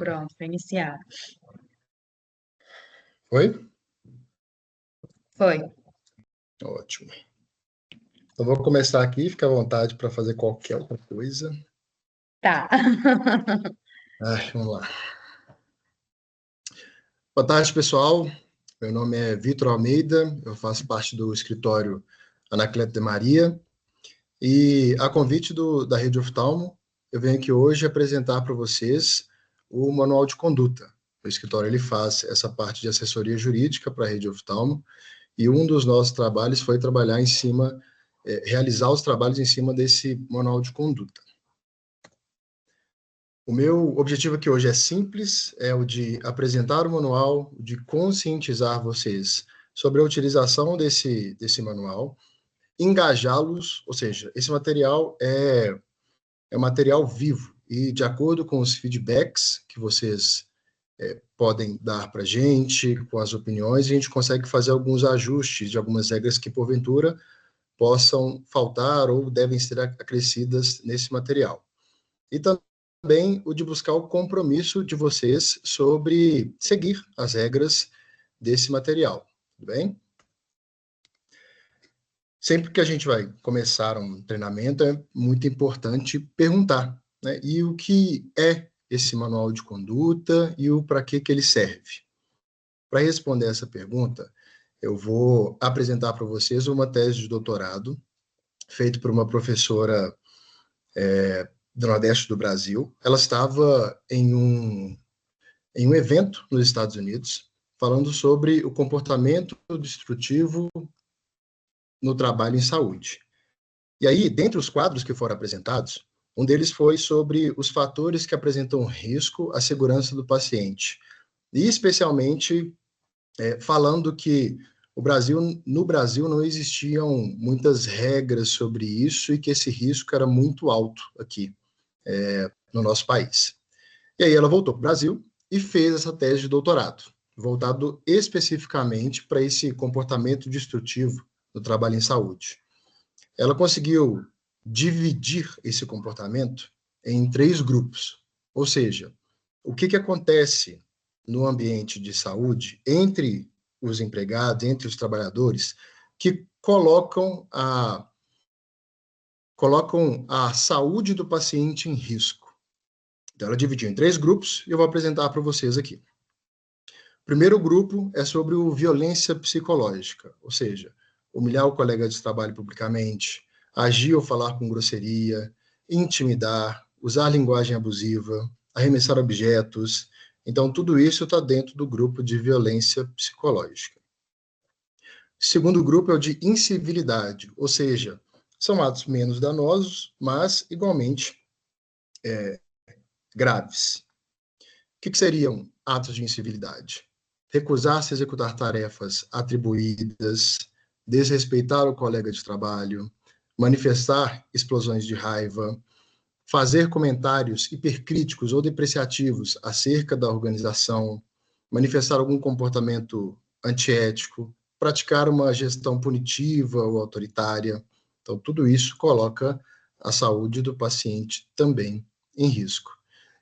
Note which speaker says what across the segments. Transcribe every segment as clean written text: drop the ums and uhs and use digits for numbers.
Speaker 1: Pronto, foi iniciado.
Speaker 2: Foi?
Speaker 1: Foi.
Speaker 2: Ótimo. Então, vou começar aqui, fica à vontade para fazer qualquer outra coisa.
Speaker 1: Tá.
Speaker 2: Vamos lá. Boa tarde, pessoal. Meu nome é Vitor Almeida, eu faço parte do escritório Anacleto de Maria, e a convite da Rede Oftalmo, eu venho aqui hoje apresentar para vocês o Manual de Conduta. O escritório ele faz essa parte de assessoria jurídica para a Rede Oftalmo, e um dos nossos trabalhos foi trabalhar em cima, realizar os trabalhos em cima desse Manual de Conduta. O meu objetivo aqui hoje é simples, é o de apresentar o manual, de conscientizar vocês sobre a utilização desse manual, engajá-los, ou seja, esse material é material vivo e de acordo com os feedbacks que vocês podem dar para a gente, com as opiniões, a gente consegue fazer alguns ajustes de algumas regras que, porventura, possam faltar ou devem ser acrescidas nesse material. E também o de buscar o compromisso de vocês sobre seguir as regras desse material, tudo bem? Sempre que a gente vai começar um treinamento, é muito importante perguntar, né? E o que é esse manual de conduta e o para que ele serve? Para responder essa pergunta, eu vou apresentar para vocês uma tese de doutorado feita por uma professora do Nordeste do Brasil. Ela estava em um evento nos Estados Unidos, falando sobre o comportamento destrutivo no trabalho em saúde. E aí, dentre os quadros que foram apresentados, um deles foi sobre os fatores que apresentam risco à segurança do paciente, e especialmente falando que no Brasil não existiam muitas regras sobre isso e que esse risco era muito alto aqui no nosso país. E aí ela voltou para o Brasil e fez essa tese de doutorado, voltado especificamente para esse comportamento destrutivo do trabalho em saúde. Ela conseguiu dividir esse comportamento em 3 grupos, ou seja, o que acontece no ambiente de saúde entre os empregados, entre os trabalhadores, que colocam a saúde do paciente em risco. Então, ela dividiu em 3 grupos e eu vou apresentar para vocês aqui. O primeiro grupo é sobre o violência psicológica, ou seja, humilhar o colega de trabalho publicamente, agir ou falar com grosseria, intimidar, usar linguagem abusiva, arremessar objetos. Então, tudo isso está dentro do grupo de violência psicológica. O segundo grupo é o de incivilidade, ou seja, são atos menos danosos, mas igualmente graves. O que seriam atos de incivilidade? Recusar-se a executar tarefas atribuídas, desrespeitar o colega de trabalho, manifestar explosões de raiva, fazer comentários hipercríticos ou depreciativos acerca da organização, manifestar algum comportamento antiético, praticar uma gestão punitiva ou autoritária. Então, tudo isso coloca a saúde do paciente também em risco.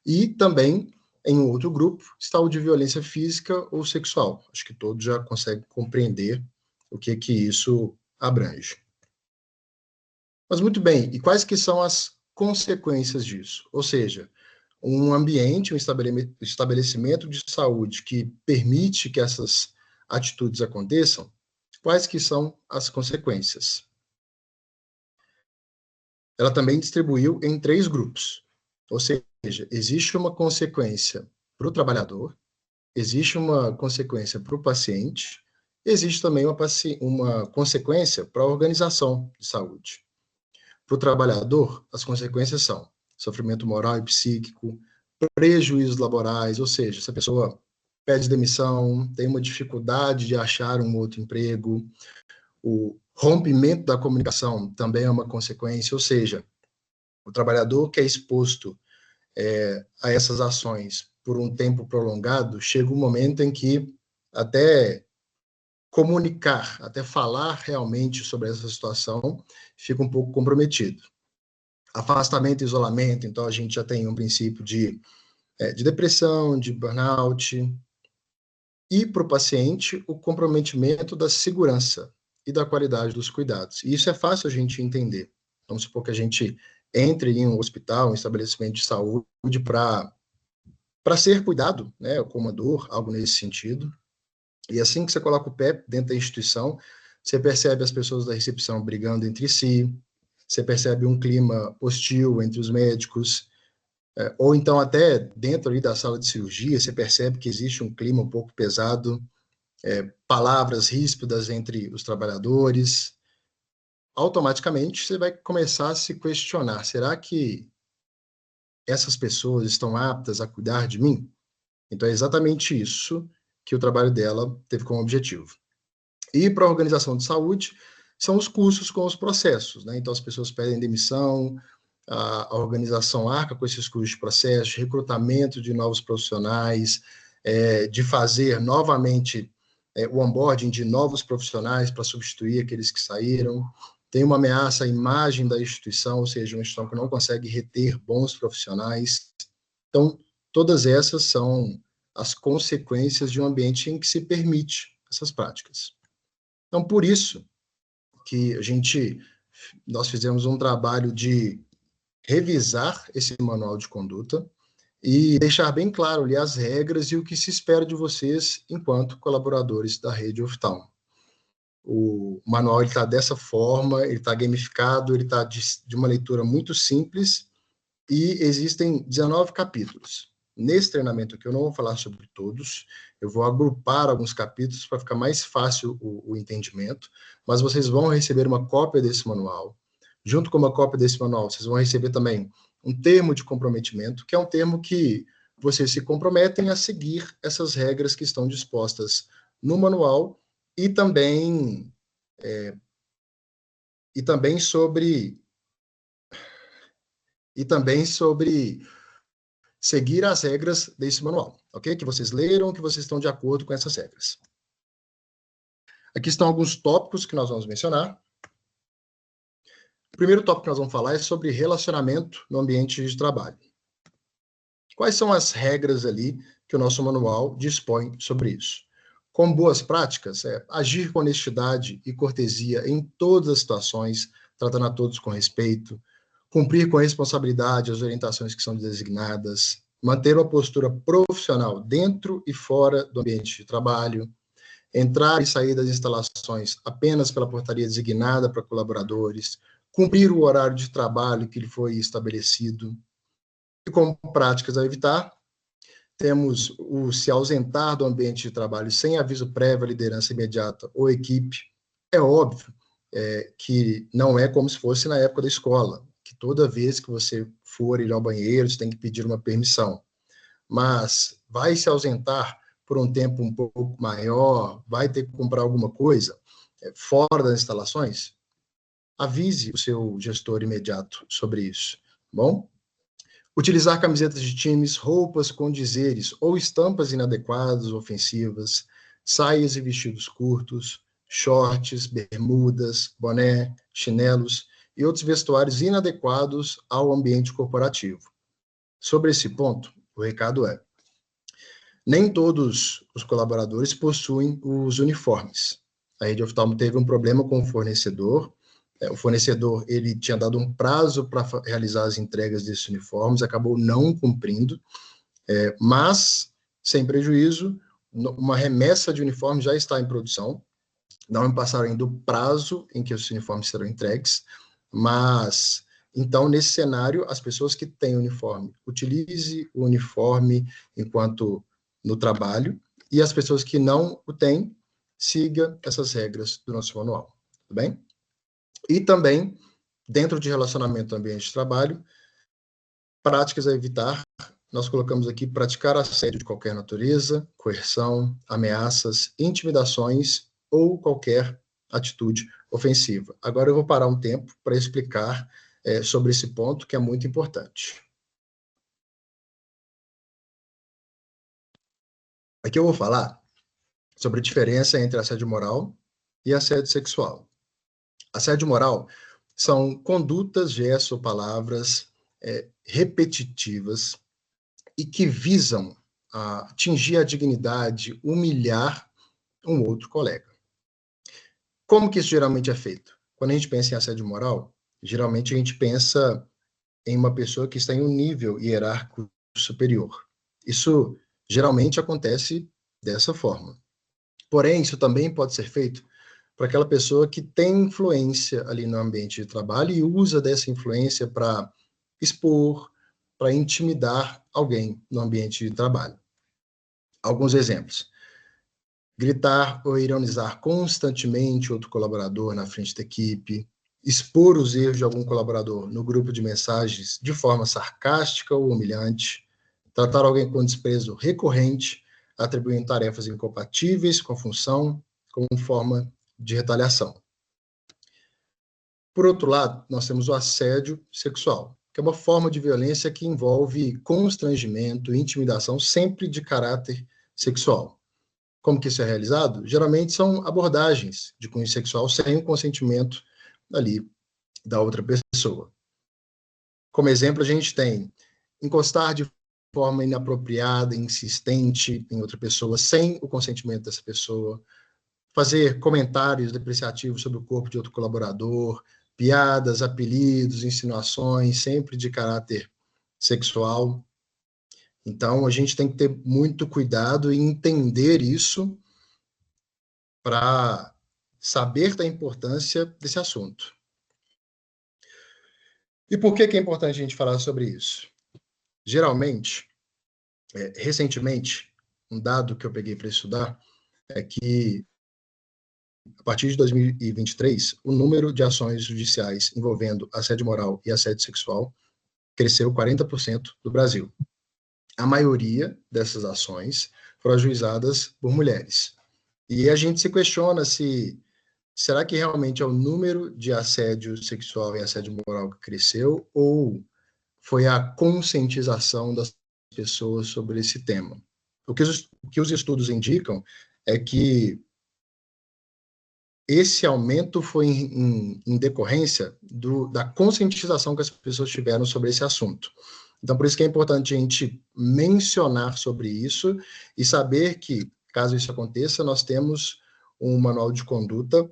Speaker 2: E também, em outro grupo, está o de violência física ou sexual. Acho que todos já conseguem compreender o que isso abrange. Mas muito bem, e quais que são as consequências disso? Ou seja, um ambiente, um estabelecimento de saúde que permite que essas atitudes aconteçam, quais que são as consequências? Ela também distribuiu em 3 grupos, ou seja, existe uma consequência para o trabalhador, existe uma consequência para o paciente, existe também uma consequência para a organização de saúde. Para o trabalhador, as consequências são sofrimento moral e psíquico, prejuízos laborais, ou seja, se a pessoa pede demissão, tem uma dificuldade de achar um outro emprego, o rompimento da comunicação também é uma consequência, ou seja, o trabalhador que é exposto a essas ações por um tempo prolongado, chega um momento em que até comunicar, até falar realmente sobre essa situação, fica um pouco comprometido. Afastamento e isolamento, então a gente já tem um princípio de de depressão, de burnout, e para o paciente o comprometimento da segurança e da qualidade dos cuidados. E isso é fácil a gente entender. Vamos supor que a gente entre em um hospital, um estabelecimento de saúde para ser cuidado, né, com uma dor, algo nesse sentido. E assim que você coloca o pé dentro da instituição, você percebe as pessoas da recepção brigando entre si, você percebe um clima hostil entre os médicos, ou então até dentro ali da sala de cirurgia, você percebe que existe um clima um pouco pesado, palavras ríspidas entre os trabalhadores. Automaticamente você vai começar a se questionar: será que essas pessoas estão aptas a cuidar de mim? Então é exatamente isso que o trabalho dela teve como objetivo. E para a organização de saúde, são os custos com os processos, né? Então as pessoas pedem demissão, a organização arca com esses custos de processo, recrutamento de novos profissionais, de fazer novamente o onboarding de novos profissionais para substituir aqueles que saíram. Tem uma ameaça à imagem da instituição, ou seja, uma instituição que não consegue reter bons profissionais. Então, todas essas são as consequências de um ambiente em que se permite essas práticas. Então, por isso que nós fizemos um trabalho de revisar esse manual de conduta e deixar bem claro ali as regras e o que se espera de vocês enquanto colaboradores da rede Oftalmo. O manual está dessa forma, ele está gamificado, ele está de uma leitura muito simples e existem 19 capítulos. Nesse treinamento aqui eu não vou falar sobre todos, eu vou agrupar alguns capítulos para ficar mais fácil o entendimento, mas vocês vão receber uma cópia desse manual. Junto com uma cópia desse manual, vocês vão receber também um termo de comprometimento, que é um termo que vocês se comprometem a seguir essas regras que estão dispostas no manual e também sobre seguir as regras desse manual, ok? Que vocês leram, que vocês estão de acordo com essas regras. Aqui estão alguns tópicos que nós vamos mencionar. O primeiro tópico que nós vamos falar é sobre relacionamento no ambiente de trabalho. Quais são as regras ali que o nosso manual dispõe sobre isso? Como boas práticas, agir com honestidade e cortesia em todas as situações, tratando a todos com respeito, cumprir com responsabilidade as orientações que são designadas, manter uma postura profissional dentro e fora do ambiente de trabalho, entrar e sair das instalações apenas pela portaria designada para colaboradores, cumprir o horário de trabalho que lhe foi estabelecido. E como práticas a evitar, temos o se ausentar do ambiente de trabalho sem aviso prévio à liderança imediata ou equipe. É óbvio que não é como se fosse na época da escola, que toda vez que você for ir ao banheiro, você tem que pedir uma permissão. Mas vai se ausentar por um tempo um pouco maior, vai ter que comprar alguma coisa fora das instalações, avise o seu gestor imediato sobre isso, bom? Utilizar camisetas de times, roupas com dizeres ou estampas inadequadas, ofensivas, saias e vestidos curtos, shorts, bermudas, boné, chinelos e outros vestuários inadequados ao ambiente corporativo. Sobre esse ponto, o recado é: nem todos os colaboradores possuem os uniformes. A rede Oftalmo teve um problema com o fornecedor. O fornecedor ele tinha dado um prazo para realizar as entregas desses uniformes, acabou não cumprindo, mas, sem prejuízo, uma remessa de uniformes já está em produção. Não me passaram ainda o prazo em que os uniformes serão entregues, mas, então, nesse cenário, as pessoas que têm uniforme, utilize o uniforme enquanto no trabalho, e as pessoas que não o têm, siga essas regras do nosso manual, tudo bem? E também, dentro de relacionamento no ambiente de trabalho, práticas a evitar, nós colocamos aqui praticar assédio de qualquer natureza, coerção, ameaças, intimidações ou qualquer atitude ofensiva. Agora eu vou parar um tempo para explicar sobre esse ponto que é muito importante. Aqui eu vou falar sobre a diferença entre assédio moral e assédio sexual. Assédio moral são condutas, gestos ou palavras repetitivas e que visam atingir a dignidade, humilhar um outro colega. Como que isso geralmente é feito? Quando a gente pensa em assédio moral, geralmente a gente pensa em uma pessoa que está em um nível hierárquico superior. Isso geralmente acontece dessa forma. Porém, isso também pode ser feito para aquela pessoa que tem influência ali no ambiente de trabalho e usa dessa influência para expor, para intimidar alguém no ambiente de trabalho. Alguns exemplos: gritar ou ironizar constantemente outro colaborador na frente da equipe, expor os erros de algum colaborador no grupo de mensagens de forma sarcástica ou humilhante, tratar alguém com desprezo recorrente, atribuindo tarefas incompatíveis com a função, como forma de retaliação. Por outro lado, nós temos o assédio sexual, que é uma forma de violência que envolve constrangimento e intimidação, sempre de caráter sexual. Como que isso é realizado? Geralmente são abordagens de cunho sexual sem o consentimento ali da outra pessoa. Como exemplo, a gente tem encostar de forma inapropriada, insistente em outra pessoa, sem o consentimento dessa pessoa, fazer comentários depreciativos sobre o corpo de outro colaborador, piadas, apelidos, insinuações, sempre de caráter sexual. Então, a gente tem que ter muito cuidado e entender isso para saber da importância desse assunto. E por que é importante a gente falar sobre isso? Geralmente, recentemente, um dado que eu peguei para estudar é que, a partir de 2023, o número de ações judiciais envolvendo assédio moral e assédio sexual cresceu 40% no Brasil. A maioria dessas ações foram ajuizadas por mulheres. E a gente se questiona se será que realmente é o número de assédio sexual e assédio moral que cresceu ou foi a conscientização das pessoas sobre esse tema? O que os estudos indicam é que esse aumento foi em decorrência da conscientização que as pessoas tiveram sobre esse assunto. Então, por isso que é importante a gente mencionar sobre isso e saber que, caso isso aconteça, nós temos um manual de conduta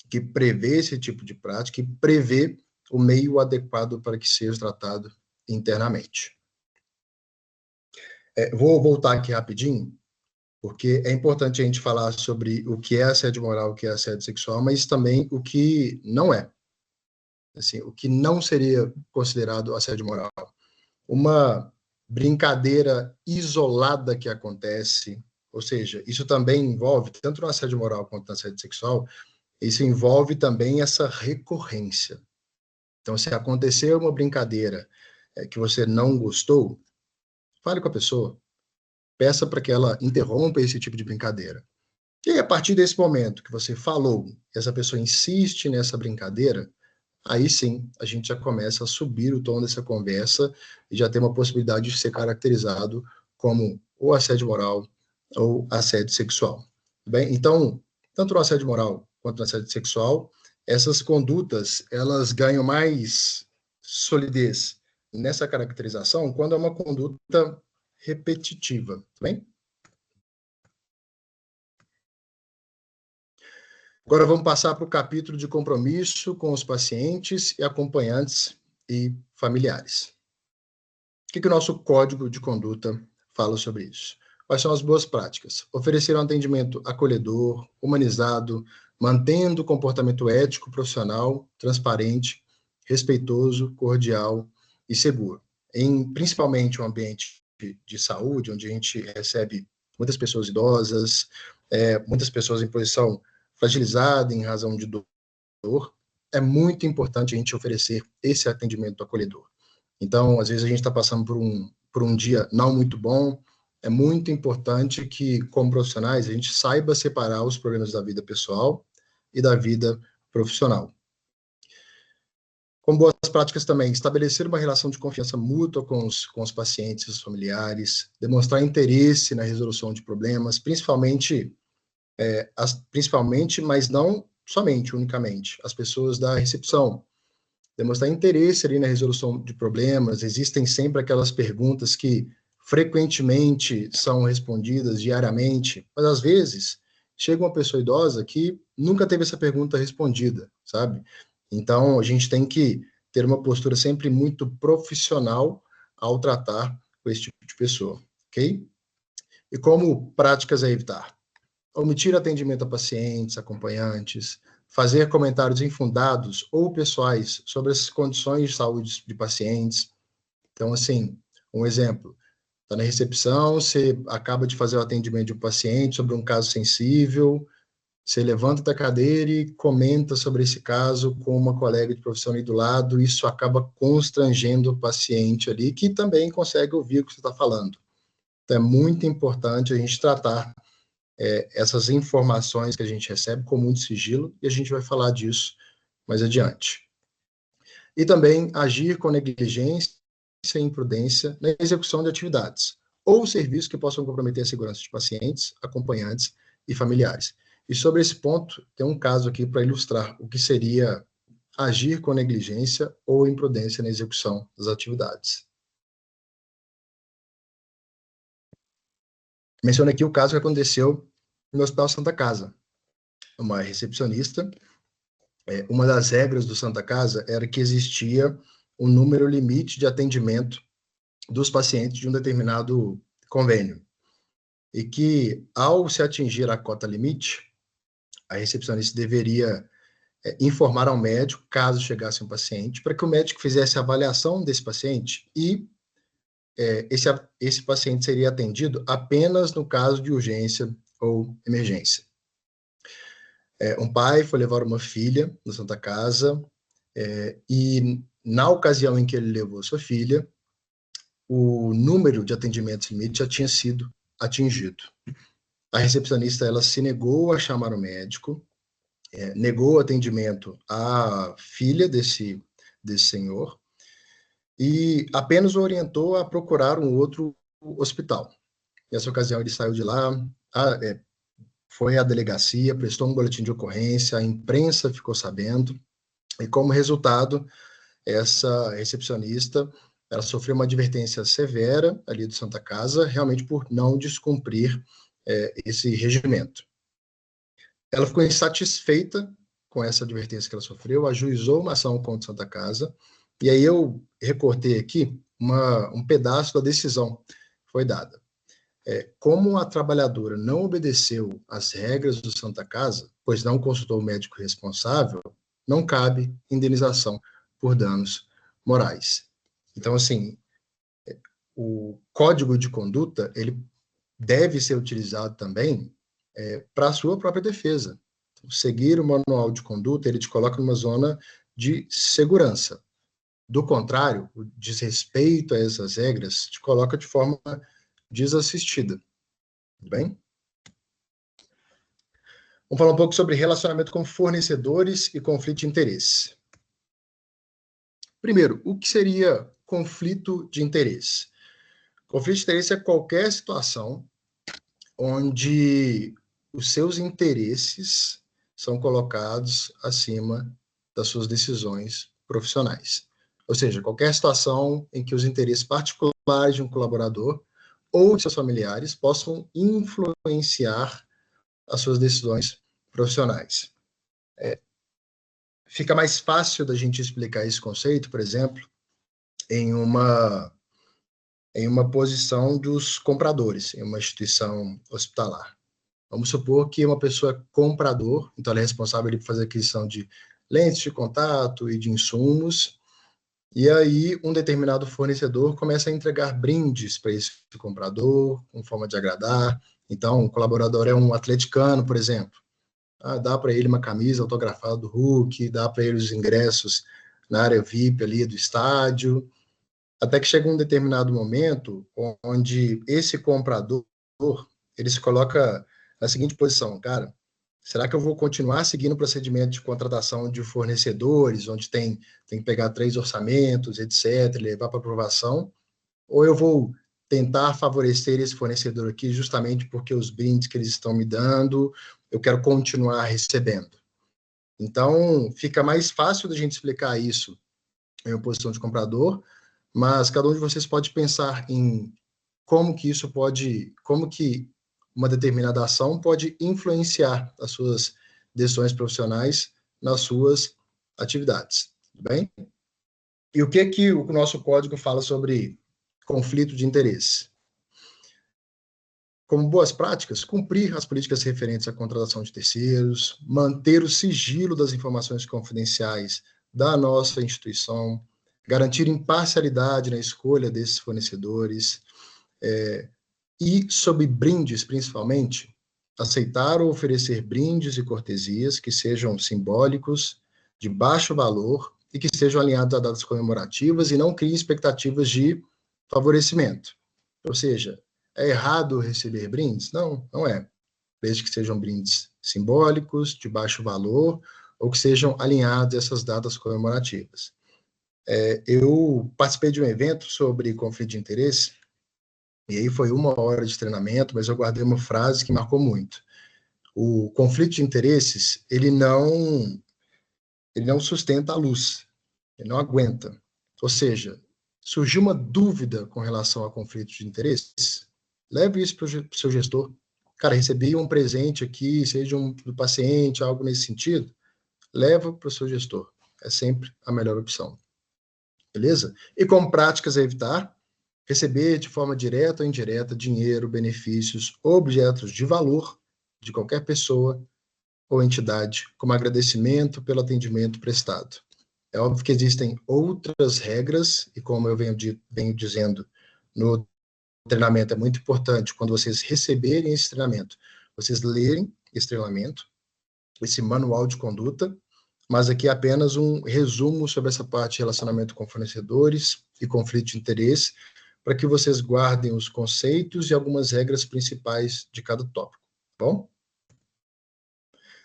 Speaker 2: que prevê esse tipo de prática e prevê o meio adequado para que seja tratado internamente. Vou voltar aqui rapidinho, porque é importante a gente falar sobre o que é assédio moral, o que é assédio sexual, mas também o que não é. Assim, o que não seria considerado assédio moral. Uma brincadeira isolada que acontece, ou seja, isso também envolve, tanto no assédio moral quanto no assédio sexual, isso envolve também essa recorrência. Então, se aconteceu uma brincadeira que você não gostou, fale com a pessoa, peça para que ela interrompa esse tipo de brincadeira. E aí, a partir desse momento que você falou, essa pessoa insiste nessa brincadeira, aí sim, a gente já começa a subir o tom dessa conversa e já tem uma possibilidade de ser caracterizado como ou assédio moral ou assédio sexual. Bem, então, tanto no assédio moral quanto no assédio sexual, essas condutas, elas ganham mais solidez nessa caracterização quando é uma conduta repetitiva, bem? Agora vamos passar para o capítulo de compromisso com os pacientes e acompanhantes e familiares. O que o nosso código de conduta fala sobre isso? Quais são as boas práticas? Oferecer um atendimento acolhedor, humanizado, mantendo o comportamento ético, profissional, transparente, respeitoso, cordial e seguro. Principalmente um ambiente de saúde, onde a gente recebe muitas pessoas idosas, muitas pessoas em posição fragilizada em razão de dor, é muito importante a gente oferecer esse atendimento acolhedor. Então, às vezes a gente está passando por um dia não muito bom, é muito importante que, como profissionais, a gente saiba separar os problemas da vida pessoal e da vida profissional. Com boas práticas também, estabelecer uma relação de confiança mútua com os pacientes e os familiares, demonstrar interesse na resolução de problemas, principalmente, mas não somente, unicamente, as pessoas da recepção, demonstrar interesse ali na resolução de problemas. Existem sempre aquelas perguntas que frequentemente são respondidas diariamente, mas às vezes chega uma pessoa idosa que nunca teve essa pergunta respondida, sabe? Então, a gente tem que ter uma postura sempre muito profissional ao tratar com esse tipo de pessoa, ok? E como práticas a evitar? Omitir atendimento a pacientes, acompanhantes, fazer comentários infundados ou pessoais sobre as condições de saúde de pacientes. Então, assim, um exemplo, está na recepção, você acaba de fazer o atendimento de um paciente sobre um caso sensível, você levanta da cadeira e comenta sobre esse caso com uma colega de profissão ali do lado, isso acaba constrangendo o paciente ali, que também consegue ouvir o que você está falando. Então, é muito importante a gente tratar essas informações que a gente recebe com muito sigilo, e a gente vai falar disso mais adiante. E também agir com negligência e imprudência na execução de atividades ou serviços que possam comprometer a segurança de pacientes, acompanhantes e familiares. E sobre esse ponto, tem um caso aqui para ilustrar o que seria agir com negligência ou imprudência na execução das atividades. Menciono aqui o caso que aconteceu no Hospital Santa Casa. Uma recepcionista, uma das regras do Santa Casa era que existia um número limite de atendimento dos pacientes de um determinado convênio. E que, ao se atingir a cota limite, a recepcionista deveria informar ao médico, caso chegasse um paciente, para que o médico fizesse a avaliação desse paciente e esse paciente seria atendido apenas no caso de urgência ou emergência. Um pai foi levar uma filha na Santa Casa e, na ocasião em que ele levou sua filha, o número de atendimentos limite já tinha sido atingido. A recepcionista, ela se negou a chamar o médico, negou o atendimento à filha desse senhor e apenas o orientou a procurar um outro hospital. Nessa ocasião, ele saiu de lá, foi à delegacia, prestou um boletim de ocorrência, a imprensa ficou sabendo, e como resultado, essa recepcionista, ela sofreu uma advertência severa ali do Santa Casa, realmente por não descumprir esse regimento. Ela ficou insatisfeita com essa advertência que ela sofreu, ajuizou uma ação contra a Santa Casa, e aí eu recortei aqui um pedaço da decisão que foi dada. Como a trabalhadora não obedeceu às regras do Santa Casa, pois não consultou o médico responsável, não cabe indenização por danos morais. Então, assim, o código de conduta, ele deve ser utilizado também para a sua própria defesa. Seguir o manual de conduta, ele te coloca numa zona de segurança. Do contrário, o desrespeito a essas regras te coloca de forma desassistida. Tudo bem? Vamos falar um pouco sobre relacionamento com fornecedores e conflito de interesse. Primeiro, o que seria conflito de interesse? Conflito de interesse é qualquer situação onde os seus interesses são colocados acima das suas decisões profissionais. Ou seja, qualquer situação em que os interesses particulares de um colaborador ou de seus familiares possam influenciar as suas decisões profissionais. Fica mais fácil da gente explicar esse conceito, por exemplo, em uma posição dos compradores, em uma instituição hospitalar. Vamos supor que uma pessoa é comprador, então ela é responsável por fazer aquisição de lentes de contato e de insumos, e aí um determinado fornecedor começa a entregar brindes para esse comprador, com forma de agradar. Então, o colaborador é um atleticano, por exemplo. Dá para ele uma camisa autografada do Hulk, dá para ele os ingressos na área VIP ali do estádio, até que chega um determinado momento onde esse comprador, ele se coloca na seguinte posição: cara, será que eu vou continuar seguindo o procedimento de contratação de fornecedores, onde tem que pegar 3 orçamentos, etc., levar para aprovação, ou eu vou tentar favorecer esse fornecedor aqui justamente porque os brindes que eles estão me dando, eu quero continuar recebendo. Então, fica mais fácil da gente explicar isso em uma posição de comprador, mas cada um de vocês pode pensar em como que uma determinada ação pode influenciar as suas decisões profissionais nas suas atividades, tudo bem? E o que o nosso código fala sobre conflito de interesse? Como boas práticas, cumprir as políticas referentes à contratação de terceiros, manter o sigilo das informações confidenciais da nossa instituição, garantir imparcialidade na escolha desses fornecedores, e sobre brindes, principalmente, aceitar ou oferecer brindes e cortesias que sejam simbólicos, de baixo valor e que sejam alinhados a datas comemorativas e não criem expectativas de favorecimento. Ou seja, é errado receber brindes? Não, não é. Desde que sejam brindes simbólicos, de baixo valor, ou que sejam alinhados a essas datas comemorativas. Eu participei de um evento sobre conflito de interesse, e aí foi 1 hora de treinamento, mas eu guardei uma frase que marcou muito. O conflito de interesses, ele não sustenta a luz, ele não aguenta. Ou seja, surgiu uma dúvida com relação a conflito de interesses, leve isso para o seu gestor. Cara, recebi um presente aqui, seja do paciente, algo nesse sentido, leva para o seu gestor. É sempre a melhor opção. Beleza? E como práticas a evitar, receber de forma direta ou indireta dinheiro, benefícios, objetos de valor de qualquer pessoa ou entidade, como agradecimento pelo atendimento prestado. É óbvio que existem outras regras, e como eu venho dizendo no treinamento, é muito importante, quando vocês receberem esse treinamento, vocês lerem esse treinamento, esse manual de conduta, mas aqui é apenas um resumo sobre essa parte de relacionamento com fornecedores e conflito de interesse, para que vocês guardem os conceitos e algumas regras principais de cada tópico, tá bom?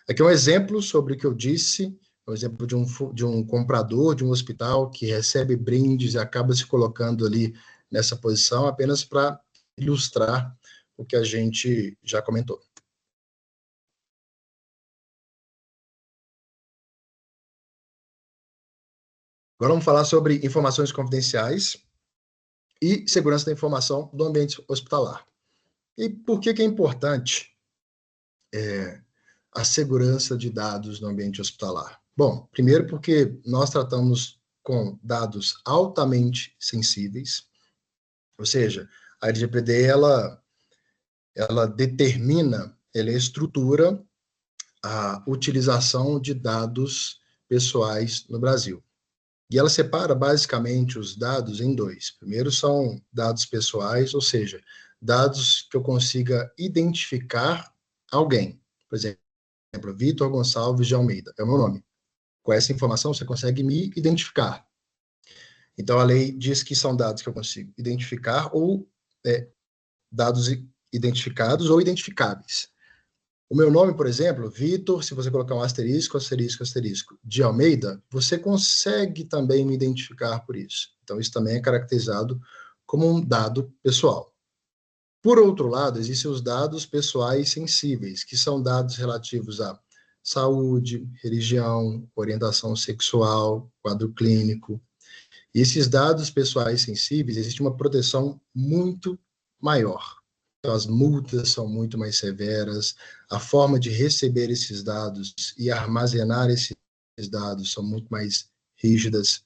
Speaker 2: Aqui é um exemplo sobre o que eu disse, um exemplo de um comprador de um hospital que recebe brindes e acaba se colocando ali nessa posição, apenas para ilustrar o que a gente já comentou. Agora vamos falar sobre informações confidenciais e segurança da informação do ambiente hospitalar. E por que é importante a segurança de dados no ambiente hospitalar? Bom, primeiro porque nós tratamos com dados altamente sensíveis, ou seja, a LGPD, ela determina, ela estrutura a utilização de dados pessoais no Brasil. E ela separa basicamente os dados em dois. Primeiro são dados pessoais, ou seja, dados que eu consiga identificar alguém. Por exemplo, Vitor Gonçalves de Almeida, é o meu nome. Com essa informação, você consegue me identificar. Então, a lei diz que são dados que eu consigo identificar ou dados identificados ou identificáveis. O meu nome, por exemplo, Vitor, se você colocar um asterisco, asterisco, asterisco, de Almeida, você consegue também me identificar por isso. Então, isso também é caracterizado como um dado pessoal. Por outro lado, existem os dados pessoais sensíveis, que são dados relativos a saúde, religião, orientação sexual, quadro clínico. E esses dados pessoais sensíveis, existe uma proteção muito maior. Então, as multas são muito mais severas, a forma de receber esses dados e armazenar esses dados são muito mais rígidas.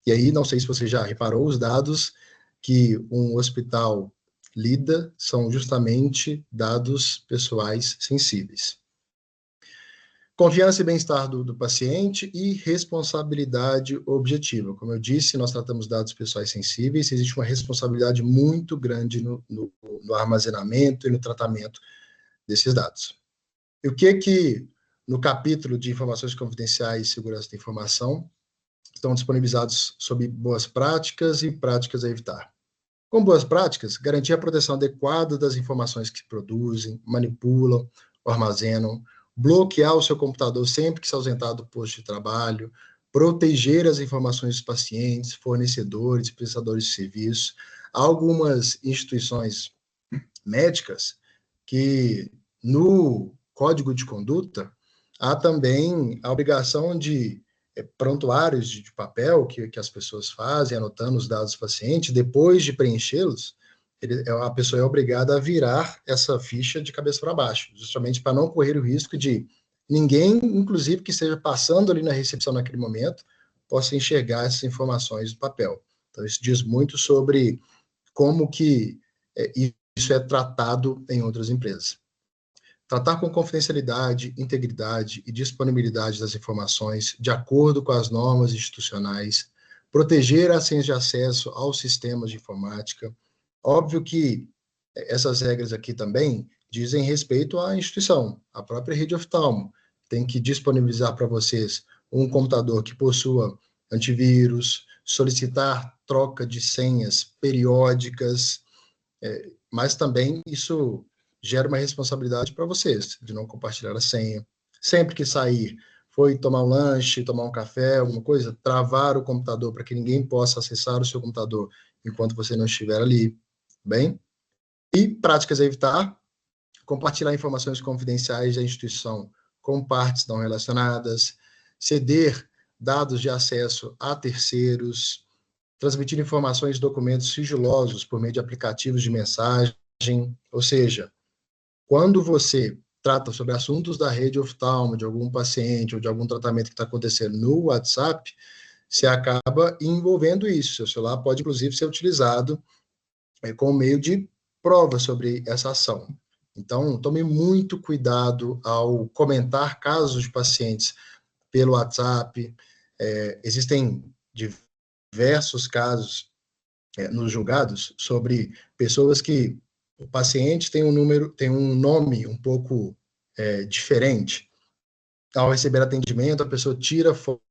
Speaker 2: E aí, não sei se você já reparou, os dados que um hospital lida são justamente dados pessoais sensíveis. Confiança e bem-estar do paciente e responsabilidade objetiva. Como eu disse, nós tratamos dados pessoais sensíveis, existe uma responsabilidade muito grande no armazenamento e no tratamento desses dados. E o que no capítulo de informações confidenciais e segurança da informação estão disponibilizados sobre boas práticas e práticas a evitar. Com boas práticas, garantir a proteção adequada das informações que produzem, manipulam, armazenam, bloquear o seu computador sempre que se ausentar do posto de trabalho, proteger as informações dos pacientes, fornecedores, prestadores de serviços. Há algumas instituições médicas que, no Código de Conduta, há também a obrigação de prontuários de papel que as pessoas fazem, anotando os dados do paciente, depois de preenchê-los, a pessoa é obrigada a virar essa ficha de cabeça para baixo, justamente para não correr o risco de ninguém, inclusive que esteja passando ali na recepção naquele momento, possa enxergar essas informações do papel. Então, isso diz muito sobre como que isso é tratado em outras empresas. Tratar com confidencialidade, integridade e disponibilidade das informações de acordo com as normas institucionais, proteger as senhas de acesso aos sistemas de informática. Óbvio que essas regras aqui também dizem respeito à instituição, a própria rede oftalmo tem que disponibilizar para vocês um computador que possua antivírus, solicitar troca de senhas periódicas, mas também isso gera uma responsabilidade para vocês, de não compartilhar a senha. Sempre que sair, foi tomar um lanche, tomar um café, alguma coisa, travar o computador para que ninguém possa acessar o seu computador enquanto você não estiver ali, bem? E práticas a evitar, compartilhar informações confidenciais da instituição com partes não relacionadas, ceder dados de acesso a terceiros, transmitir informações e documentos sigilosos por meio de aplicativos de mensagem, ou seja, quando você trata sobre assuntos da rede oftalmo, de algum paciente ou de algum tratamento que está acontecendo no WhatsApp, você acaba envolvendo isso. Seu celular pode, inclusive, ser utilizado como meio de prova sobre essa ação. Então, tome muito cuidado ao comentar casos de pacientes pelo WhatsApp. Existem diversos casos nos julgados sobre pessoas que o paciente tem um nome um pouco diferente. Ao receber atendimento, a pessoa tira foto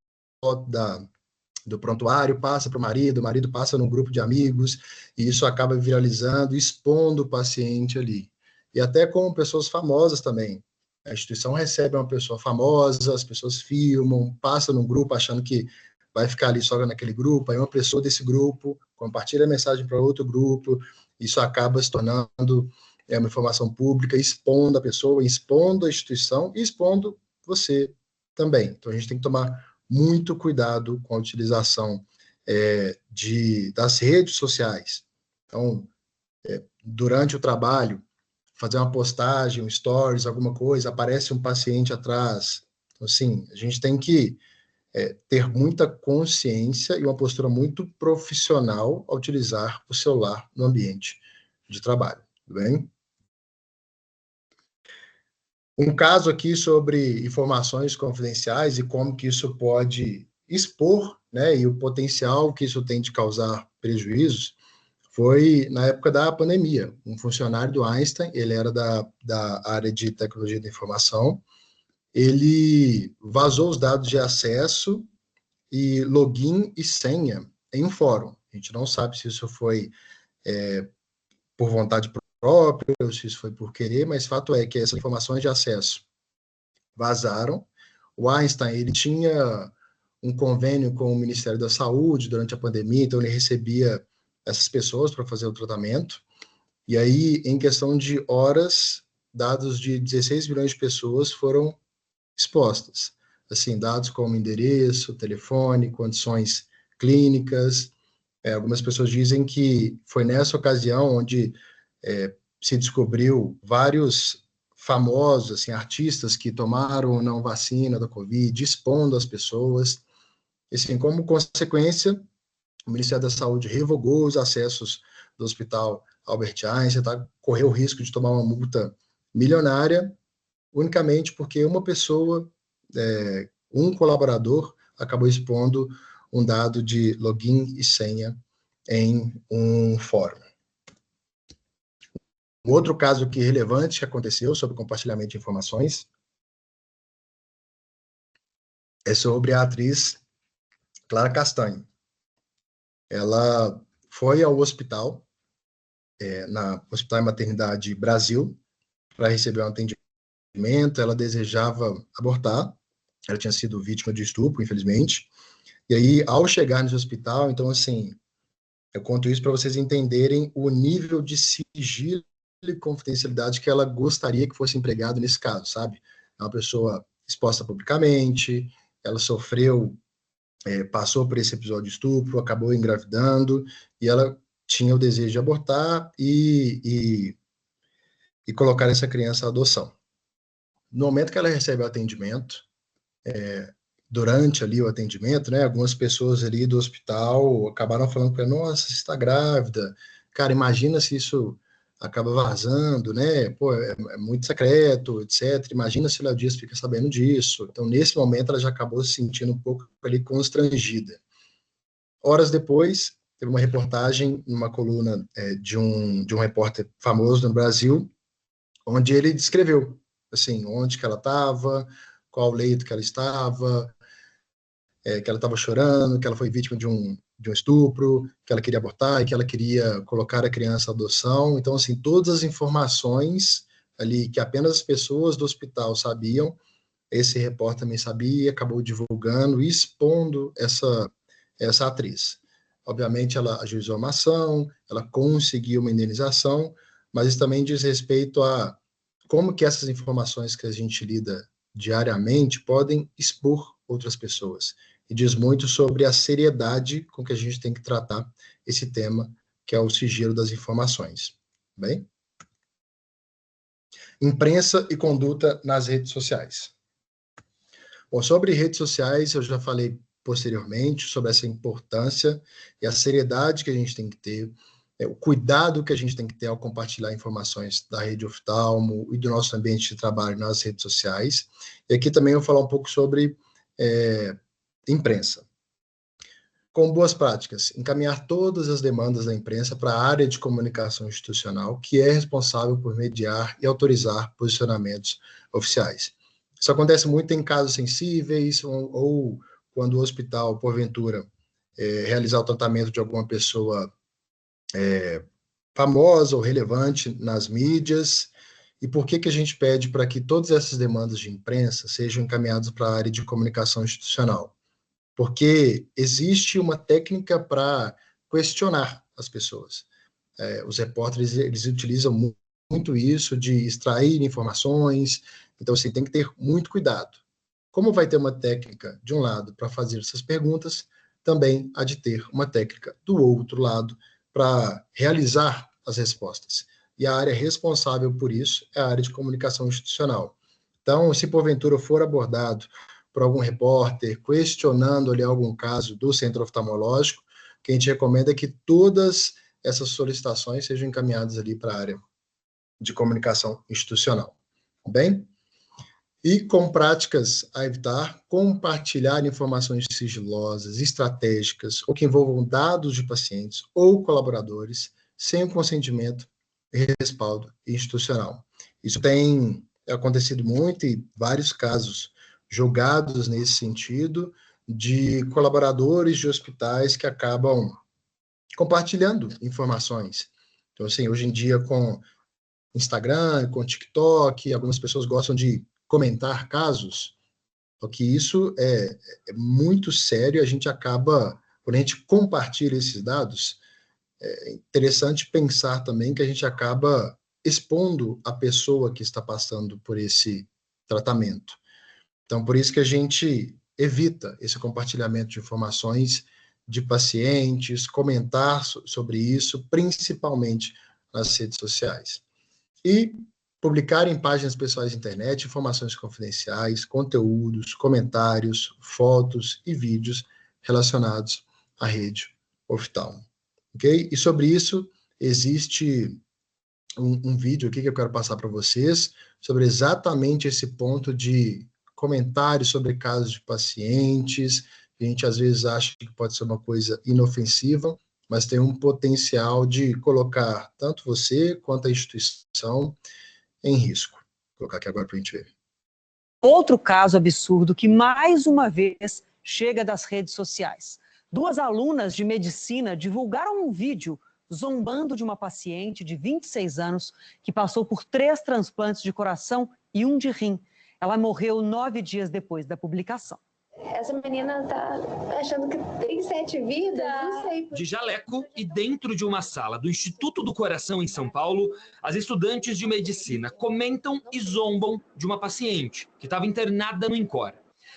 Speaker 2: do prontuário, passa para o marido passa no grupo de amigos, e isso acaba viralizando, expondo o paciente ali. E até com pessoas famosas também. A instituição recebe uma pessoa famosa, as pessoas filmam, passam no grupo achando que vai ficar ali só naquele grupo, aí uma pessoa desse grupo compartilha a mensagem para outro grupo, isso acaba se tornando uma informação pública, expondo a pessoa, expondo a instituição e expondo você também. Então, a gente tem que tomar muito cuidado com a utilização das redes sociais. Então, durante o trabalho, fazer uma postagem, um stories, alguma coisa, aparece um paciente atrás. Então, assim, a gente tem que ter muita consciência e uma postura muito profissional ao utilizar o celular no ambiente de trabalho, tudo bem? Um caso aqui sobre informações confidenciais e como que isso pode expor, né, e o potencial que isso tem de causar prejuízos, foi na época da pandemia. Um funcionário do Einstein, ele era da área de tecnologia da informação, ele vazou os dados de acesso e login e senha em um fórum. A gente não sabe se isso foi por vontade própria, ou se isso foi por querer, mas fato é que essas informações de acesso vazaram. O Einstein, ele tinha um convênio com o Ministério da Saúde durante a pandemia, então ele recebia essas pessoas para fazer o tratamento, e aí, em questão de horas, dados de 16 milhões de pessoas foram expostas. Assim, dados como endereço, telefone, condições clínicas. Algumas pessoas dizem que foi nessa ocasião onde se descobriu vários famosos, assim, artistas que tomaram ou não vacina da Covid, expondo as pessoas. E, assim, como consequência, o Ministério da Saúde revogou os acessos do Hospital Albert Einstein, correu o risco de tomar uma multa milionária, unicamente porque uma pessoa, um colaborador, acabou expondo um dado de login e senha em um fórum. Um outro caso aqui relevante que aconteceu sobre compartilhamento de informações é sobre a atriz Clara Castanho. Ela foi ao hospital, na Hospital e Maternidade Brasil, para receber um atendimento. Ela desejava abortar, ela tinha sido vítima de estupro, infelizmente. E aí, ao chegar nesse hospital, então, assim, eu conto isso para vocês entenderem o nível de sigilo e confidencialidade que ela gostaria que fosse empregado nesse caso, sabe? É uma pessoa exposta publicamente, ela sofreu, passou por esse episódio de estupro, acabou engravidando, e ela tinha o desejo de abortar e colocar essa criança à adoção. No momento que ela recebe o atendimento, durante ali o atendimento, né, algumas pessoas ali do hospital acabaram falando para ela, nossa, você está grávida, cara, imagina se isso acaba vazando, né, pô, é muito secreto, etc, imagina se o Léo Dias fica sabendo disso. Então, nesse momento, ela já acabou se sentindo um pouco ali constrangida. Horas depois, teve uma reportagem, numa coluna de um repórter famoso no Brasil, onde ele descreveu, assim, onde que ela estava, qual leito que ela estava, que ela estava chorando, que ela foi vítima de um estupro, que ela queria abortar e que ela queria colocar a criança à adoção. Então, assim, todas as informações ali que apenas as pessoas do hospital sabiam, esse repórter também sabia, acabou divulgando e expondo essa atriz. Obviamente, ela ajuizou uma ação, ela conseguiu uma indenização, mas isso também diz respeito a como que essas informações que a gente lida diariamente podem expor outras pessoas. E diz muito sobre a seriedade com que a gente tem que tratar esse tema, que é o sigilo das informações. Bem? Imprensa e conduta nas redes sociais. Bom, sobre redes sociais, eu já falei posteriormente sobre essa importância e a seriedade que a gente tem que ter, o cuidado que a gente tem que ter ao compartilhar informações da rede oftalmo e do nosso ambiente de trabalho nas redes sociais. E aqui também eu vou falar um pouco sobre imprensa. Com boas práticas, encaminhar todas as demandas da imprensa para a área de comunicação institucional, que é responsável por mediar e autorizar posicionamentos oficiais. Isso acontece muito em casos sensíveis ou quando o hospital, porventura, realizar o tratamento de alguma pessoa famosa ou relevante nas mídias. E por que a gente pede para que todas essas demandas de imprensa sejam encaminhadas para a área de comunicação institucional? Porque existe uma técnica para questionar as pessoas. Os repórteres, eles utilizam muito isso de extrair informações, então, assim, tem que ter muito cuidado. Como vai ter uma técnica de um lado para fazer essas perguntas, também há de ter uma técnica do outro lado para realizar as respostas. E a área responsável por isso é a área de comunicação institucional. Então, se porventura for abordado por algum repórter, questionando ali algum caso do centro oftalmológico, o que a gente recomenda é que todas essas solicitações sejam encaminhadas ali para a área de comunicação institucional. Bem? E com práticas a evitar, compartilhar informações sigilosas, estratégicas, ou que envolvam dados de pacientes ou colaboradores, sem o consentimento e respaldo institucional. Isso tem acontecido muito e vários casos julgados nesse sentido, de colaboradores de hospitais que acabam compartilhando informações. Então, assim, hoje em dia, com Instagram, com TikTok, algumas pessoas gostam de comentar casos, só que isso é muito sério, a gente acaba, quando a gente compartilha esses dados, é interessante pensar também que a gente acaba expondo a pessoa que está passando por esse tratamento. Então, por isso que a gente evita esse compartilhamento de informações de pacientes, comentar sobre isso, principalmente nas redes sociais. E publicar em páginas pessoais de internet informações confidenciais, conteúdos, comentários, fotos e vídeos relacionados à rede oftalmo. Ok? E sobre isso, existe um vídeo aqui que eu quero passar para vocês sobre exatamente esse ponto de comentários sobre casos de pacientes. A gente às vezes acha que pode ser uma coisa inofensiva, mas tem um potencial de colocar tanto você quanto a instituição em risco. Vou colocar aqui agora para a gente ver.
Speaker 3: Outro caso absurdo que, mais uma vez, chega das redes sociais. Duas alunas de medicina divulgaram um vídeo zombando de uma paciente de 26 anos que passou por 3 transplantes de coração e 1 de rim. Ela morreu 9 dias depois da publicação.
Speaker 4: Essa menina tá achando que tem 7 vidas, não sei.
Speaker 5: De jaleco e dentro de uma sala do Instituto do Coração em São Paulo, as estudantes de medicina comentam e zombam de uma paciente que estava internada no INCOR.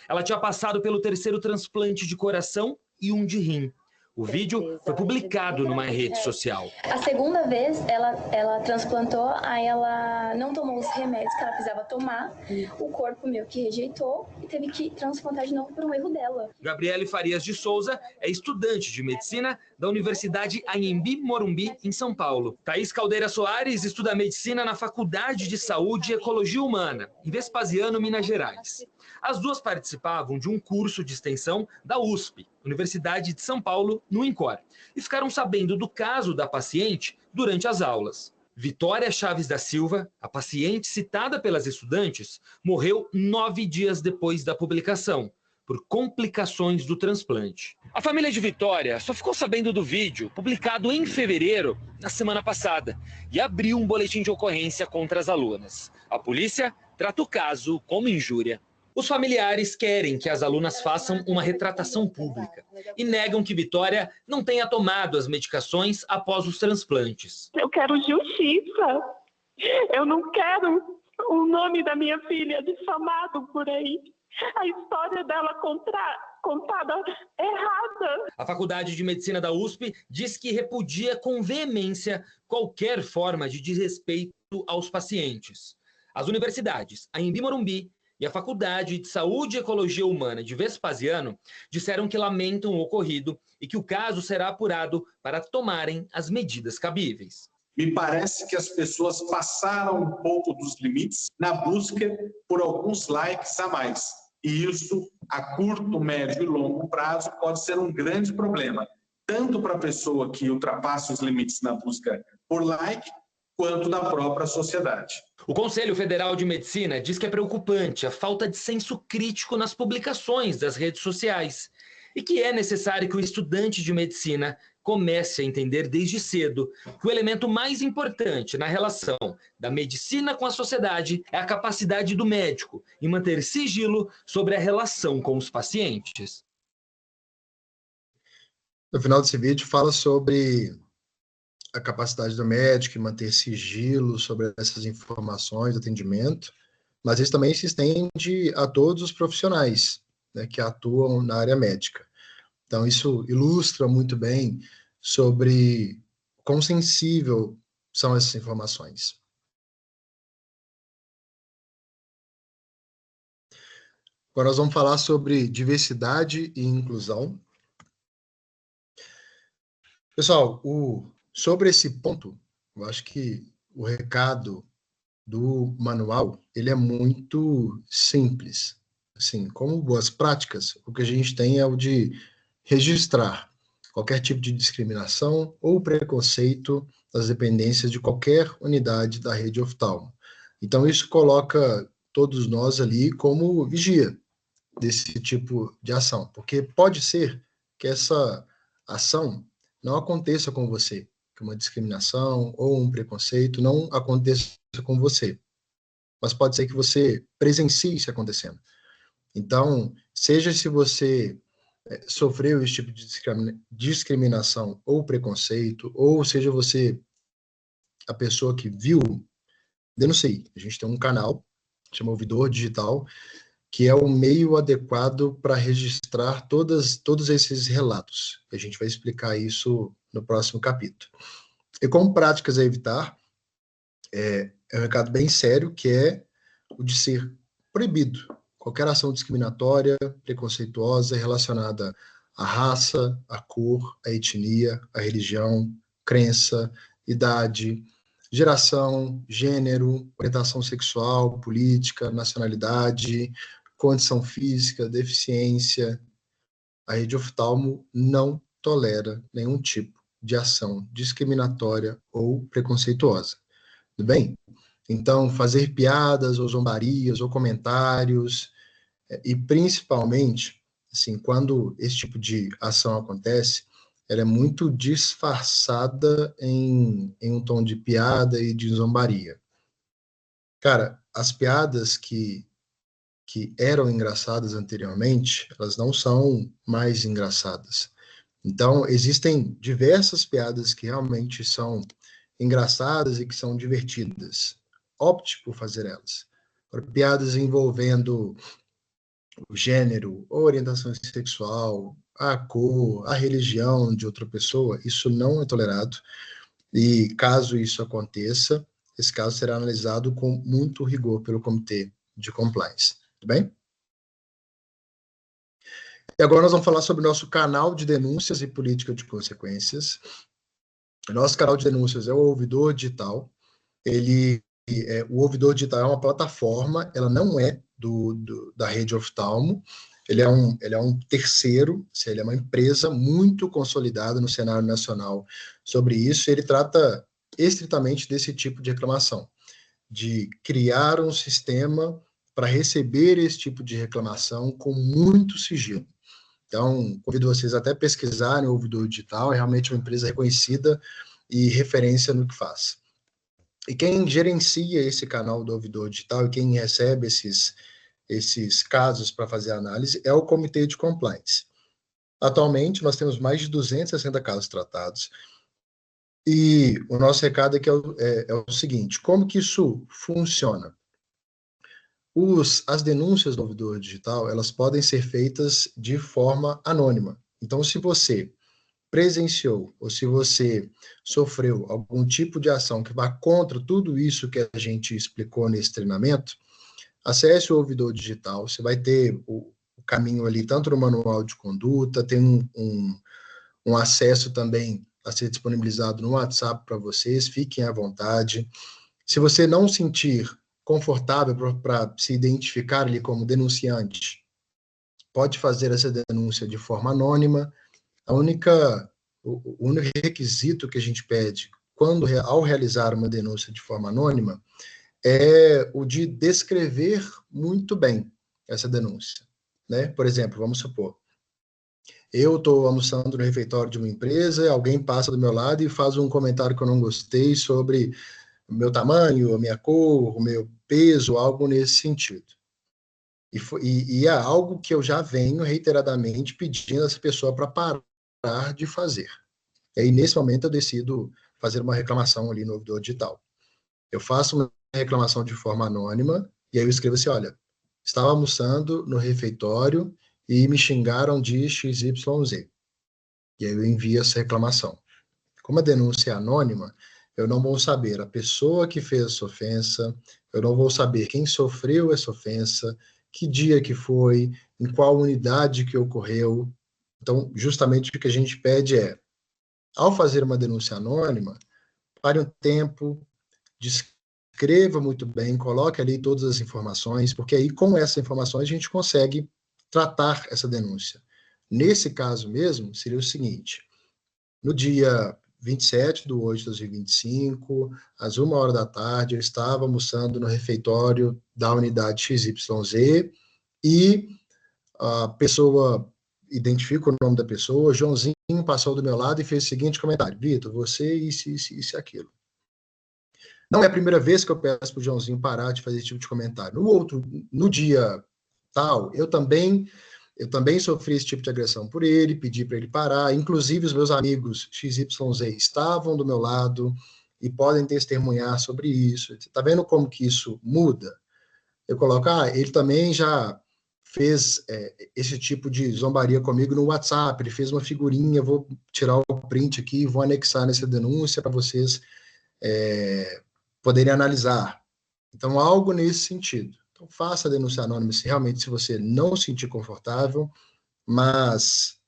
Speaker 5: Ela tinha passado pelo 3º transplante de coração e 1 de rim. O vídeo foi publicado numa rede social.
Speaker 4: A segunda vez, ela transplantou, aí ela não tomou os remédios que ela precisava tomar, o corpo meio que rejeitou e teve que transplantar de novo por um erro dela.
Speaker 5: Gabriele Farias de Souza é estudante de medicina da Universidade Anhembi Morumbi, em São Paulo. Thaís Caldeira Soares estuda medicina na Faculdade de Saúde e Ecologia Humana, em Vespasiano, Minas Gerais. As duas participavam de um curso de extensão da USP, Universidade de São Paulo, no INCOR, e ficaram sabendo do caso da paciente durante as aulas. Vitória Chaves da Silva, a paciente citada pelas estudantes, morreu 9 dias depois da publicação, por complicações do transplante. A família de Vitória só ficou sabendo do vídeo, publicado em fevereiro, na semana passada, e abriu um boletim de ocorrência contra as alunas. A polícia trata o caso como injúria. Os familiares querem que as alunas façam uma retratação pública e negam que Vitória não tenha tomado as medicações após os transplantes.
Speaker 6: Eu quero justiça. Eu não quero o nome da minha filha difamado por aí. A história dela contada errada.
Speaker 5: A Faculdade de Medicina da USP diz que repudia com veemência qualquer forma de desrespeito aos pacientes. As universidades, a Anhembi Morumbi e a Faculdade de Saúde e Ecologia Humana de Vespasiano disseram que lamentam o ocorrido e que o caso será apurado para tomarem as medidas cabíveis.
Speaker 7: Me parece que as pessoas passaram um pouco dos limites na busca por alguns likes a mais. E isso, a curto, médio e longo prazo, pode ser um grande problema, tanto para a pessoa que ultrapassa os limites na busca por like, quanto da própria sociedade.
Speaker 5: O Conselho Federal de Medicina diz que é preocupante a falta de senso crítico nas publicações das redes sociais e que é necessário que o estudante de medicina comece a entender desde cedo que o elemento mais importante na relação da medicina com a sociedade é a capacidade do médico em manter sigilo sobre a relação com os pacientes.
Speaker 2: No final desse vídeo fala sobre a capacidade do médico em manter sigilo sobre essas informações de atendimento, mas isso também se estende a todos os profissionais, né, que atuam na área médica. Então, isso ilustra muito bem sobre quão sensível são essas informações. Agora nós vamos falar sobre diversidade e inclusão. Pessoal, sobre esse ponto, eu acho que o recado do manual, ele é muito simples. Assim, como boas práticas, o que a gente tem é o de registrar qualquer tipo de discriminação ou preconceito das dependências de qualquer unidade da rede oftalmo. Então, isso coloca todos nós ali como vigia desse tipo de ação, porque pode ser que essa ação não aconteça com você, que uma discriminação ou um preconceito não aconteça com você, mas pode ser que você presencie isso acontecendo. Então, seja se você sofreu esse tipo de discriminação ou preconceito, ou seja você a pessoa que viu, denuncie. A gente tem um canal, chama Ouvidor Digital, que é o meio adequado para registrar todos esses relatos. A gente vai explicar isso no próximo capítulo. E como práticas a evitar, é um recado bem sério, que é o de ser proibido qualquer ação discriminatória, preconceituosa relacionada à raça, à cor, à etnia, à religião, crença, idade, geração, gênero, orientação sexual, política, nacionalidade, condição física, deficiência. A rede oftalmo não tolera nenhum tipo de ação discriminatória ou preconceituosa. Tudo bem? Então, fazer piadas ou zombarias ou comentários, e principalmente, assim, quando esse tipo de ação acontece, ela é muito disfarçada em um tom de piada e de zombaria. Cara, as piadas que eram engraçadas anteriormente, elas não são mais engraçadas. Então, existem diversas piadas que realmente são engraçadas e que são divertidas. Opte por fazer elas. Piadas envolvendo o gênero, ou orientação sexual, a cor, a religião de outra pessoa, isso não é tolerado. E caso isso aconteça, esse caso será analisado com muito rigor pelo Comitê de Compliance. Tudo bem? E agora nós vamos falar sobre o nosso canal de denúncias e política de consequências. O nosso canal de denúncias é o Ouvidor Digital. O Ouvidor Digital é uma plataforma, ela não é da rede Oftalmo, ele é um terceiro, ele é uma empresa muito consolidada no cenário nacional sobre isso, e ele trata estritamente desse tipo de reclamação, de criar um sistema para receber esse tipo de reclamação com muito sigilo. Então, convido vocês até a pesquisarem o Ouvidor Digital, é realmente uma empresa reconhecida e referência no que faz. E quem gerencia esse canal do Ouvidor Digital e quem recebe esses casos para fazer análise é o Comitê de Compliance. Atualmente, nós temos mais de 260 casos tratados. E o nosso recado aqui é o seguinte: como que isso funciona? As denúncias do Ouvidor Digital, elas podem ser feitas de forma anônima. Então, se você presenciou ou se você sofreu algum tipo de ação que vá contra tudo isso que a gente explicou nesse treinamento, acesse o Ouvidor Digital, você vai ter o caminho ali, tanto no manual de conduta, tem um acesso também a ser disponibilizado no WhatsApp para vocês, fiquem à vontade. Se você não sentir confortável para se identificar ali como denunciante, pode fazer essa denúncia de forma anônima. O único requisito que a gente pede ao realizar uma denúncia de forma anônima é o de descrever muito bem essa denúncia, né? Por exemplo, vamos supor, eu estou almoçando no refeitório de uma empresa, alguém passa do meu lado e faz um comentário que eu não gostei sobre o meu tamanho, a minha cor, o meu peso, algo nesse sentido. E é algo que eu já venho reiteradamente pedindo a essa pessoa para parar de fazer. E aí, nesse momento, eu decido fazer uma reclamação ali no Ouvidor Digital. Eu faço uma reclamação de forma anônima, e aí eu escrevo assim: olha, estava almoçando no refeitório e me xingaram de XYZ. E aí eu envio essa reclamação. Como a denúncia é anônima, eu não vou saber a pessoa que fez essa ofensa, eu não vou saber quem sofreu essa ofensa, que dia que foi, em qual unidade que ocorreu. Então, justamente o que a gente pede é, ao fazer uma denúncia anônima, pare um tempo, descreva muito bem, coloque ali todas as informações, porque aí com essas informações a gente consegue tratar essa denúncia. Nesse caso mesmo, seria o seguinte: no dia 27/8 de 2025, às 1h da tarde, eu estava almoçando no refeitório da unidade XYZ e a pessoa, identifica o nome da pessoa, Joãozinho passou do meu lado e fez o seguinte comentário: Vitor, você isso e aquilo. Não é a primeira vez que eu peço para o Joãozinho parar de fazer esse tipo de comentário. No dia tal, eu também sofri esse tipo de agressão por ele, pedi para ele parar, inclusive os meus amigos XYZ estavam do meu lado e podem testemunhar sobre isso. Está vendo como que isso muda? Eu coloco, ele também já fez esse tipo de zombaria comigo no WhatsApp, ele fez uma figurinha, vou tirar o print aqui e vou anexar nessa denúncia para vocês poderem analisar. Então, algo nesse sentido. Então, faça a denúncia anônima se você não se sentir confortável, mas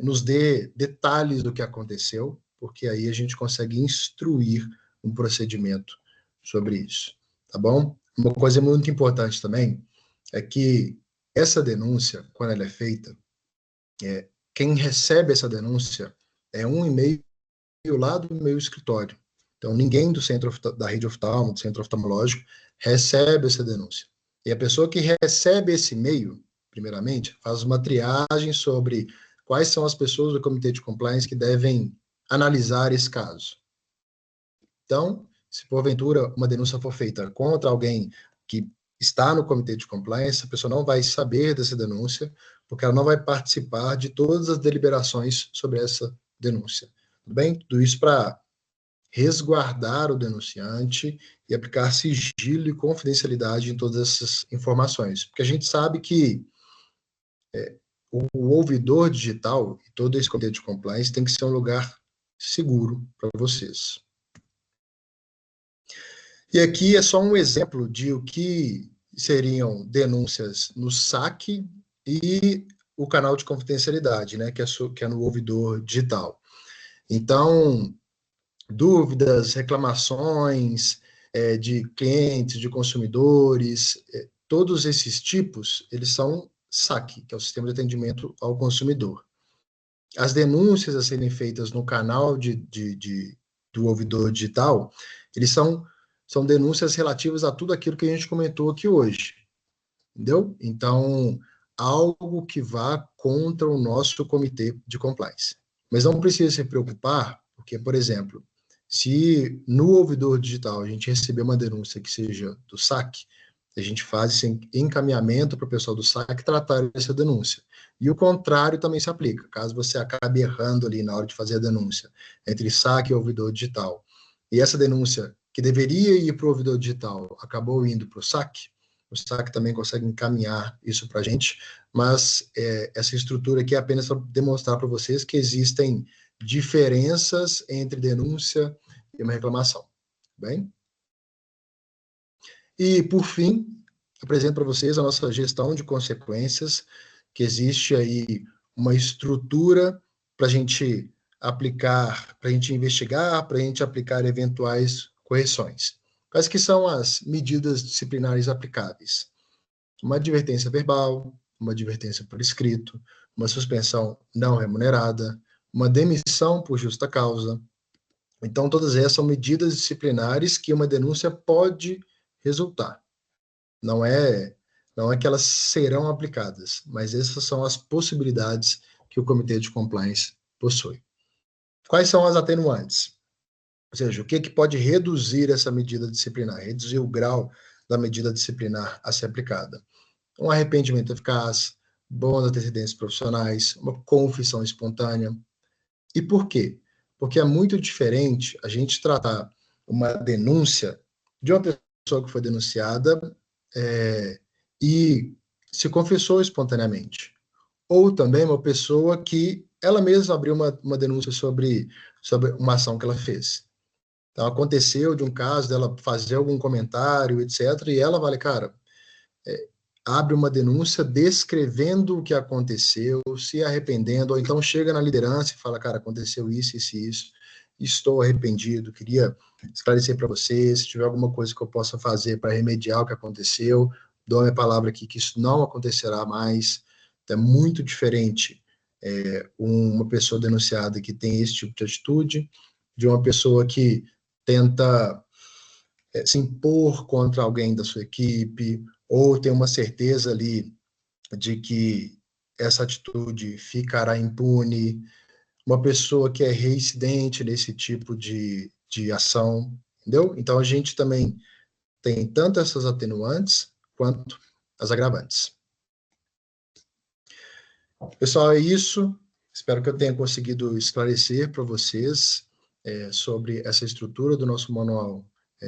Speaker 2: nos dê detalhes do que aconteceu, porque aí a gente consegue instruir um procedimento sobre isso, tá bom? Uma coisa muito importante também é que essa denúncia, quando ela é feita, quem recebe essa denúncia é um e-mail lá do meu escritório. Então, ninguém da rede oftalmo, do centro oftalmológico, recebe essa denúncia. E a pessoa que recebe esse e-mail, primeiramente, faz uma triagem sobre quais são as pessoas do Comitê de Compliance que devem analisar esse caso. Então, se porventura uma denúncia for feita contra alguém que está no Comitê de Compliance, a pessoa não vai saber dessa denúncia, porque ela não vai participar de todas as deliberações sobre essa denúncia. Tudo bem? Tudo isso para resguardar o denunciante e aplicar sigilo e confidencialidade em todas essas informações. Porque a gente sabe que o ouvidor digital e todo esse comitê de compliance tem que ser um lugar seguro para vocês. E aqui é só um exemplo de o que seriam denúncias no SAC e o canal de confidencialidade, né, que é no ouvidor digital. Então, dúvidas, reclamações de clientes, de consumidores, todos esses tipos, eles são SAC, que é o Sistema de Atendimento ao Consumidor. As denúncias a serem feitas no canal do ouvidor digital, eles são denúncias relativas a tudo aquilo que a gente comentou aqui hoje, entendeu? Então, algo que vá contra o nosso comitê de compliance. Mas não precisa se preocupar, porque, por exemplo, se no ouvidor digital a gente receber uma denúncia que seja do SAC, a gente faz esse encaminhamento para o pessoal do SAC tratar essa denúncia. E o contrário também se aplica, caso você acabe errando ali na hora de fazer a denúncia, entre SAC e ouvidor digital, e essa denúncia que deveria ir para o ouvidor digital acabou indo para o SAC também consegue encaminhar isso para a gente, mas essa estrutura aqui é apenas para demonstrar para vocês que existem diferenças entre denúncia e uma reclamação, bem? E, por fim, apresento para vocês a nossa gestão de consequências, que existe aí uma estrutura para a gente aplicar, para a gente investigar, para a gente aplicar eventuais correções. Quais que são as medidas disciplinares aplicáveis? Uma advertência verbal, uma advertência por escrito, uma suspensão não remunerada, uma demissão por justa causa. Então, todas essas são medidas disciplinares que uma denúncia pode resultar. Não é que elas serão aplicadas, mas essas são as possibilidades que o Comitê de Compliance possui. Quais são as atenuantes? Ou seja, o que pode reduzir essa medida disciplinar, reduzir o grau da medida disciplinar a ser aplicada? Um arrependimento eficaz, bons antecedentes profissionais, uma confissão espontânea. E por quê? Porque é muito diferente a gente tratar uma denúncia de uma pessoa que foi denunciada e se confessou espontaneamente. Ou também uma pessoa que ela mesma abriu uma denúncia sobre uma ação que ela fez. Então, aconteceu de um caso dela fazer algum comentário, etc., e ela vale, cara, abre uma denúncia descrevendo o que aconteceu, se arrependendo, ou então chega na liderança e fala, cara, aconteceu isso, estou arrependido, queria esclarecer para vocês, se tiver alguma coisa que eu possa fazer para remediar o que aconteceu, dou a minha palavra aqui que isso não acontecerá mais. É muito diferente uma pessoa denunciada que tem esse tipo de atitude, de uma pessoa que tenta se impor contra alguém da sua equipe, ou tem uma certeza ali de que essa atitude ficará impune, uma pessoa que é reincidente nesse tipo de ação, entendeu? Então, a gente também tem tanto essas atenuantes quanto as agravantes. Pessoal, é isso. Espero que eu tenha conseguido esclarecer para vocês sobre essa estrutura do nosso manual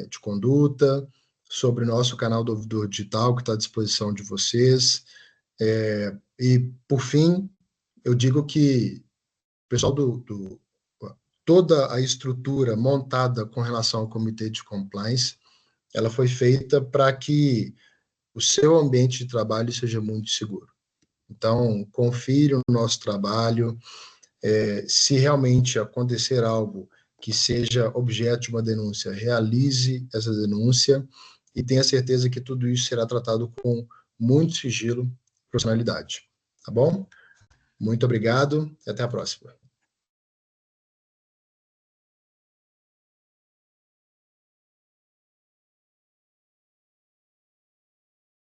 Speaker 2: de conduta, sobre o nosso canal do ouvidor digital, que está à disposição de vocês. E, por fim, eu digo que o pessoal toda a estrutura montada com relação ao Comitê de Compliance, ela foi feita para que o seu ambiente de trabalho seja muito seguro. Então, confira o nosso trabalho. Se realmente acontecer algo que seja objeto de uma denúncia, realize essa denúncia e tenha certeza que tudo isso será tratado com muito sigilo e profissionalidade. Tá bom? Muito obrigado e até a próxima.